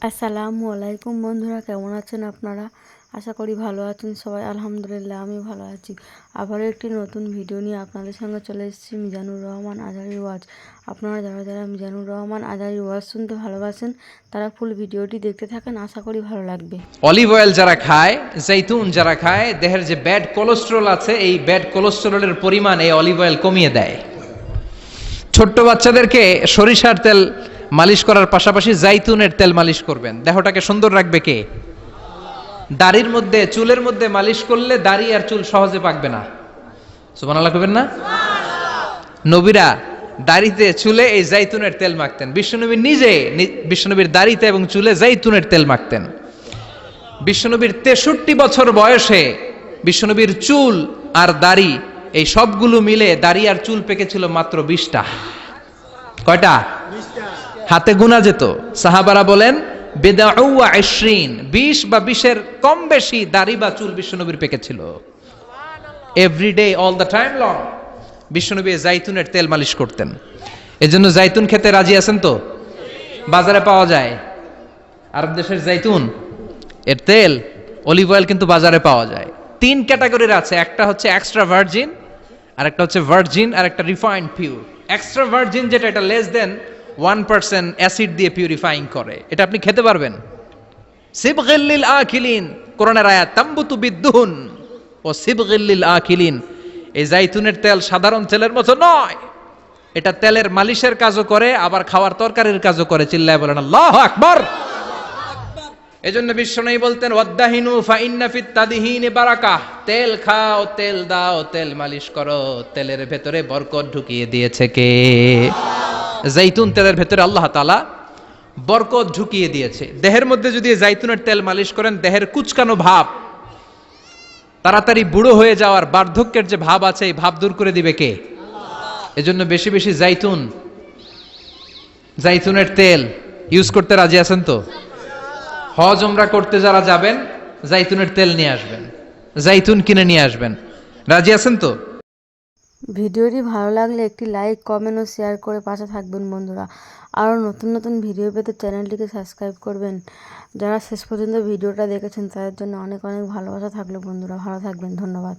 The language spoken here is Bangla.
আসসালামু আলাইকুম বন্ধুরা, কেমন আছেন আপনারা? আশা করি ভালো আছেন সবাই। আলহামদুলিল্লাহ আমি ভালো আছি। আবারও একটি নতুন ভিডিও নিয়ে আপনাদের সঙ্গে চলে এসেছি মিজানুর রহমান আজহারী ওয়াজ। আপনারা যারা যারা মিজানুর রহমান আজহারী ওয়াজ শুনতে ভালোবাসেন তারা ফুল ভিডিওটি দেখতে থাকেন, আশা করি ভালো লাগবে। অলিভ অয়েল যারা খায়, জৈতুন যারা খায়, দেহের যে ব্যাড কোলেস্টেরল আছে এই ব্যাড কোলেস্টেরলের পরিমাণ এই অলিভ অয়েল কমিয়ে দেয়। ছোট্ট বাচ্চাদেরকে সরিষার তেল মালিশ করার পাশাপাশি জাইতুনের তেল মালিশ করবেন, দেহটাকে সুন্দর রাখবে কে? দাড়ির মধ্যে, চুলের মধ্যে মালিশ করলে দাড়ি আর চুল সহজে পাকবে না। সুবহানাল্লাহ কইবেন না? নবীরা দাড়িতে চুলে এই জাইতুনের তেল মাখতেন। বিশ্বনবী নিজে বিশ্বনবীর দাড়িতে এবং চুলে জাইতুনের তেল মাখতেন। বিশ্বনবীর 63 বছর বয়সে বিশ্বনবীর চুল আর দাড়ি এই সবগুলো মিলে দাড়ি আর চুল পেকেছিল মাত্র 20টা। কয়টা? হাতে গোনা যেত। সাহাবারা বলেন বেদাউ ওয়া 20 বা 20-এর কম বেশি দাড়ি বা চুল বিশ্বনবীর পেকেছিল। Everyday all the time long বিশ্বনবী জাইতুনের তেল মালিশ করতেন। এজন্য জাইতুন খেতে রাজি আছেন তো? বাজারে পাওয়া যায় আরব দেশের জাইতুন এর তেল, অলিভ অয়েল কিন্তু বাজারে পাওয়া যায়। 3 ক্যাটাগরির আছে, একটা হচ্ছে এক্সট্রা ভার্জিন, আর একটা হচ্ছে ভার্জিন, আর একটা রিফাইন্ড পিওর। এক্সট্রা ভার্জিন যেটা, এটা লেস দেন 1% অ্যাসিড দিয়ে পিউরিফাইং করে, এটা আপনি খেতে পারবেন। সিবগিল লিল আকিলিন, কোরআনের আয়াত, তামবুতু বিদ্দুন ও সিবগিল লিল আকিলিন। এই জাইতুনের তেল সাধারণ তেলের মতো নয়, এটা তেলের মালিশের কাজও করে, আবার খাওয়ার তরকারির কাজও করে। চিল্লায় বলেন আল্লাহু আকবার। এজন্য বিশ্বনবী বলতেন ওয়াদ্দাহিনু ফাইন্না ফিত তাদহিনি বারাকাহ, তেল খাও, তেল দাও, তেল মালিশ করো, তেলের ভেতরে বরকত ঢুকিয়ে দিয়েছে কে? জাইতুন তেলের ভেতরে আল্লাহ তাআলা বরকত ঢুকিয়ে দিয়েছে। দেহের মধ্যে যদি জাইতুনের তেল মালিশ করেন, দেহের কুচকানো ভাব, তাড়াতাড়ি বুড়ো হয়ে যাওয়ার বার্ধক্যের যে ভাব আছে এই ভাব দূর করে দিবে কে? এজন্য বেশি বেশি জাইতুনের তেল ইউজ করতে রাজি আছেন তো? হজ উমরা করতে যারা যাবেন জাইতুনের তেল নিয়ে আসবেন, জাইতুন কিনে নিয়ে আসবেন। রাজি আছেন তো? ভিডিওটি ভালো লাগলে একটি লাইক, কমেন্ট ও শেয়ার করে পাশে থাকবেন বন্ধুরা। আরও নতুন নতুন ভিডিও পেতে চ্যানেলটিকে সাবস্ক্রাইব করবেন। যারা শেষ পর্যন্ত ভিডিওটা দেখেছেন তাদের জন্য অনেক অনেক ভালোবাসা থাকলো বন্ধুরা। ভালো থাকবেন, ধন্যবাদ।